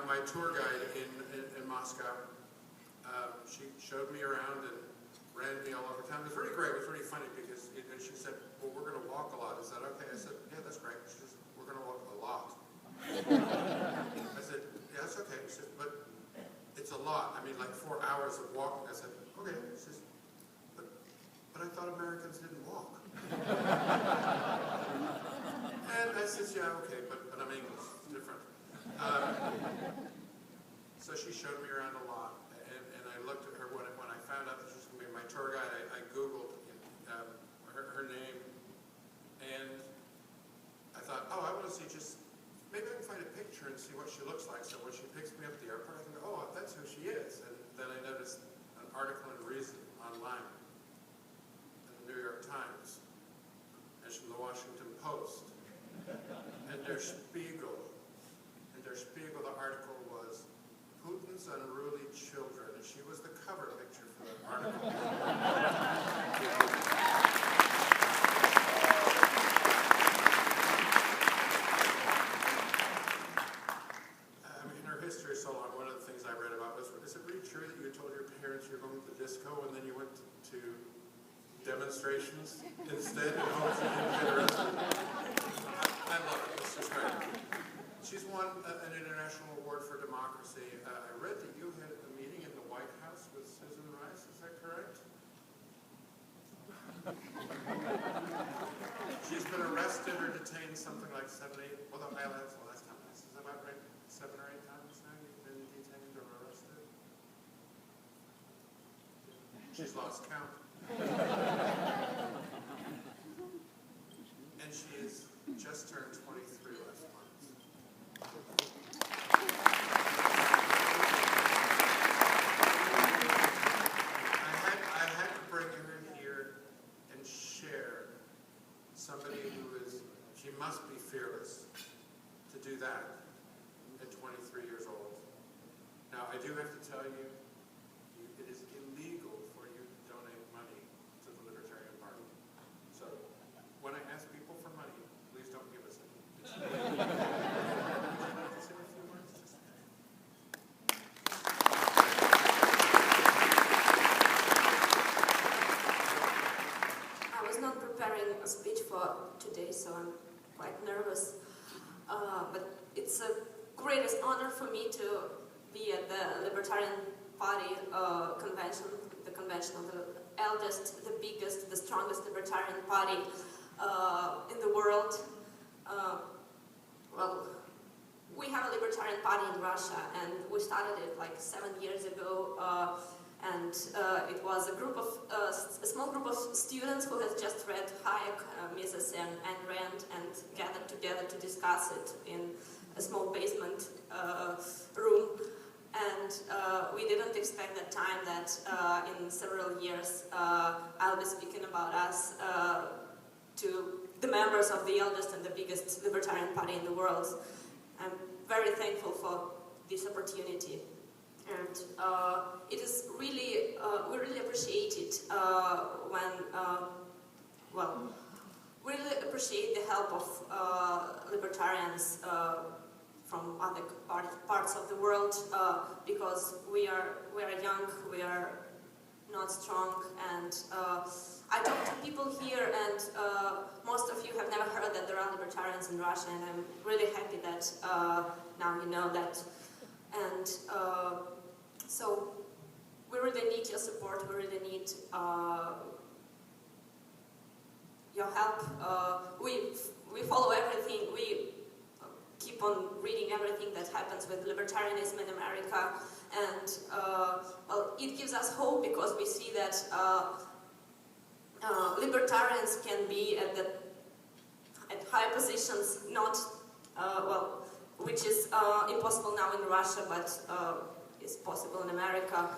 my tour guide in Moscow. She showed me around and ran me all over town. It was really great. It was really funny because she said, well, we're going to walk a lot. Is that okay? I said, yeah, that's great. She says, we're going to walk a lot. I said, yeah, that's okay. She said, but it's a lot. I mean, like 4 hours of walking. I said, okay. She says, but I thought Americans didn't walk. And I said, yeah, okay, but I'm English. It's different. So she showed me around a lot, and I looked at her when I found out that she was going to be my tour guide. I Googled her name, and I thought, oh, I want to see maybe I can find a picture and see what she looks like. So when she picks me up at the airport, I can go, oh, that's who she is. And then I noticed an article in Reason online, in the New York Times, and from the Washington Post, and Der Spiegel. In Der Spiegel, the article was Putin's Unruly Children, and she was the cover picture for that article. Her history is so long. One of the things I read about was, is it really true that you told your parents you were going to the disco and then you went to demonstrations instead in hopes you didn't get arrested? I love it. It's just great. She's won an international award for democracy. I read that you had a meeting in the White House with Susan Rice. Is that correct? She's been arrested or detained something like 7, 8. Well, that's the last time. This is about right. 7 or 8 times now you've been detained or arrested. She's lost count. And she has just turned 23 last month. I had to bring her here and share somebody she must be fearless to do that at 23 years old. Now, I do have to tell you, it is illegal for you to donate money to the Libertarian Party. So, when I ask people for money, please don't give us any. It's illegal. Would you like to say a few words? I was not preparing a speech for today, so I'm quite nervous. But it's a greatest honor for me to be at the Libertarian Party convention, the convention of the eldest, the biggest, the strongest Libertarian Party in the world. Well, we have a Libertarian Party in Russia, and we started it like 7 years ago. And it was a small group of students who had just read Hayek, Mises, and Ayn Rand, and gathered together to discuss it in a small basement room. And we didn't expect that time that in several years I'll be speaking about us to the members of the eldest and the biggest Libertarian Party in the world. I'm very thankful for this opportunity. And it is really, we really appreciate it we really appreciate the help of libertarians from other parts of the world because we are young, we are not strong, and I talk to people here, and most of you have never heard that there are libertarians in Russia, and I'm really happy that now you know that. And so we really need your support, we really need your help. We follow everything, we keep on reading everything that happens with libertarianism in America, and well, it gives us hope because we see that libertarians can be at high positions, not which is impossible now in Russia, but is possible in America.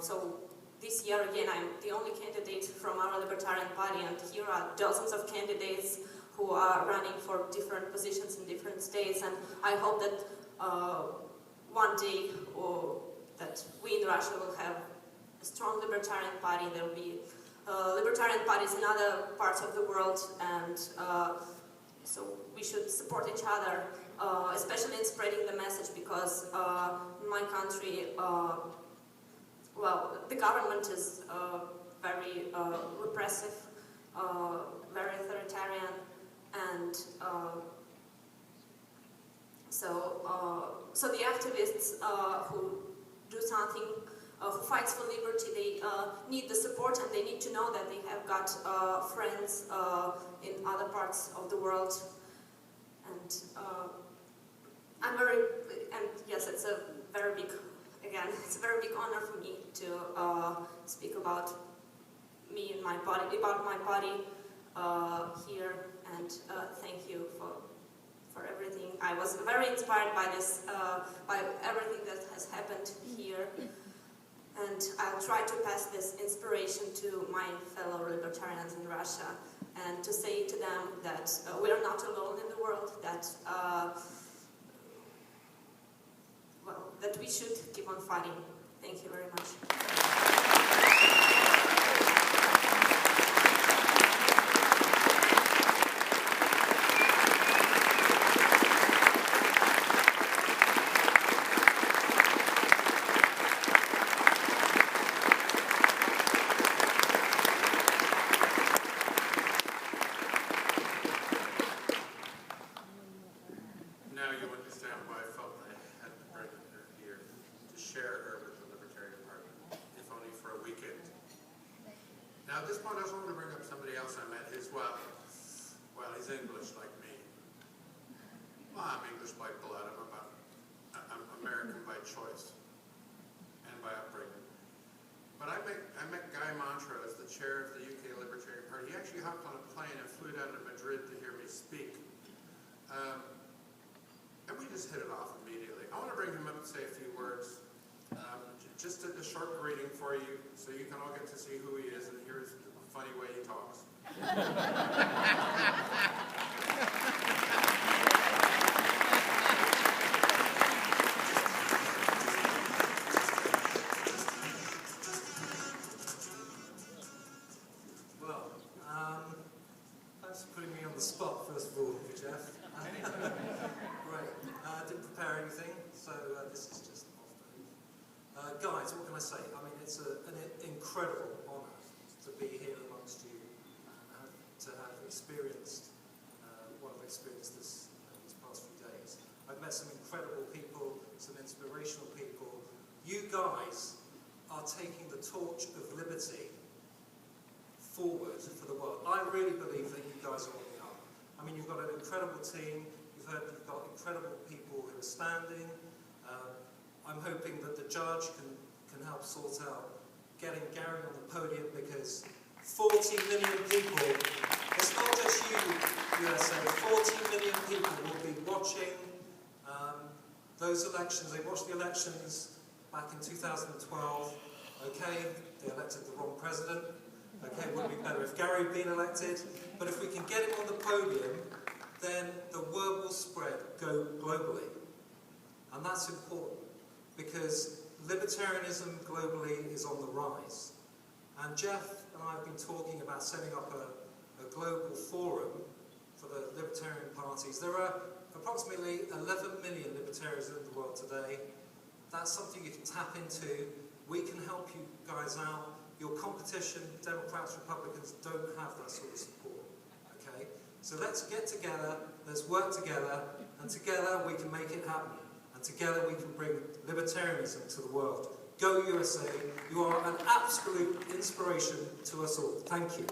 So this year again, I'm the only candidate from our Libertarian Party, and here are dozens of candidates who are running for different positions in different states, and I hope that one day that we in Russia will have a strong Libertarian Party. There will be Libertarian parties in other parts of the world, and so we should support each other especially in spreading the message, because in my country, well, the government is very repressive, very authoritarian, and so the activists who do something, who fights for liberty, they need the support, and they need to know that they have got friends in other parts of the world. And and yes, it's a very big, again, it's a very big honor for me to speak about me and my body, about my body here, and thank you for everything. I was very inspired by this, by everything that has happened here, and I'll try to pass this inspiration to my fellow libertarians in Russia, and to say to them that we are not alone in the world, that well, that we should keep on fighting. Thank you very much. Now you understand why I felt I had to bring her here to share her with the Libertarian Party, if only for a weekend. Now at this point I also want to bring up somebody else I met as well. Well, he's English like me. Well, I'm English by blood. I'm American by choice and by upbringing. But I met Guy Montrose, the chair of the UK Libertarian Party. He actually hopped on a plane and flew down to Madrid to hear me speak. And we just hit it off immediately. I want to bring him up and say a few words. Just a short greeting for you, so you can all get to see who he is and hear his funny way he talks. Well, thanks for putting me on the spot, first of all, Jeff. Great. I didn't prepare anything, so this is just off the hook. Guys, what can I say? I mean, it's an incredible honour to be here amongst you and to have experienced what I've experienced these past few days. I've met some incredible people, some inspirational people. You guys are taking the torch of liberty forward for the world. I really believe that you guys are on the up. I mean, you've got an incredible team. You've heard you've got incredible people who are standing. I'm hoping that the judge can help sort out getting Gary on the podium, because 40 million people, it's not just you, USA, 40 million people will be watching those elections. They watched the elections back in 2012. Okay, they elected the wrong president. Okay, would it be better if Gary had been elected? But if we can get him on the podium, then the word will spread globally. And that's important, because libertarianism globally is on the rise. And Jeff and I have been talking about setting up a global forum for the libertarian parties. There are approximately 11 million libertarians in the world today. That's something you can tap into. We can help you guys out. Your competition, Democrats, Republicans, don't have that sort of support, okay? So let's get together, let's work together, and together we can make it happen. And together we can bring libertarianism to the world. Go USA, you are an absolute inspiration to us all. Thank you.